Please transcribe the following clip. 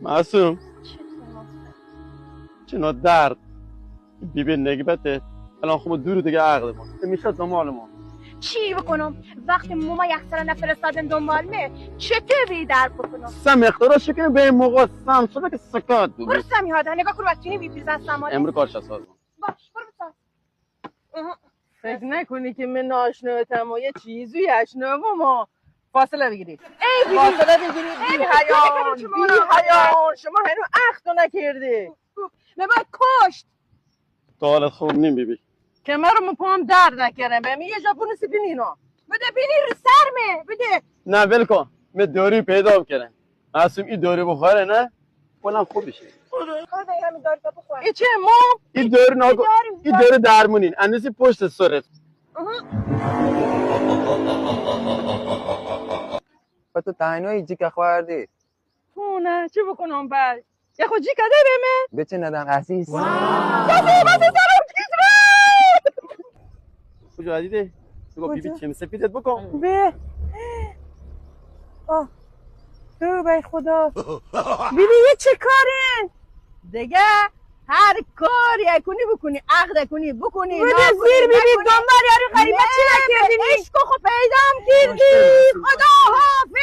معصوم چنا درد ببین نگبته الان خب دور دیگه عقل ما میشه دنبال ما چی بکنم وقتی موما یخسر نفرستادن دنبالمه چطوری در بکنم سم اختراع شکنه به این موقع سم شده که سکات بود برو سمی هاده نگاه کن بچینی بیپیز از سماله امرو کارش ساز باش برو بساز فکر نکنی که من ناشناهتم و یه چیزی اشنا و ما فاصله بگیرید ای فاصله بگیرید بی حیان شما هنو اختو نکردی به باید کشت تو حالت خوب نیم بیبی که من رو پام درد نکردم به من یه جا بونسی بینینا بده بینی رو سرمه بده نه ول کن من دوری پیدا کردم معصوم این دوری بخوره نه کلم خوب بشه خدا همین داری تا بخور ای چه ما این دوری ناگو این دوری درمونین اندازی پشت سرت و تو تنهایی جی که خوردی تو نه چه بکنم بعد یه خود جی کده به من به چه ندم عزیز کجا عزیزه تو بیبی چه سفیدت بکن به تو بای خدا بیبی یه چه کاره دیگه هر کاری کنی بکنی عقد کنی بکنی بده زیر بیبی دنبال یارو غریبه چی نکردی عشق خو پیدام کردی خدا حافظ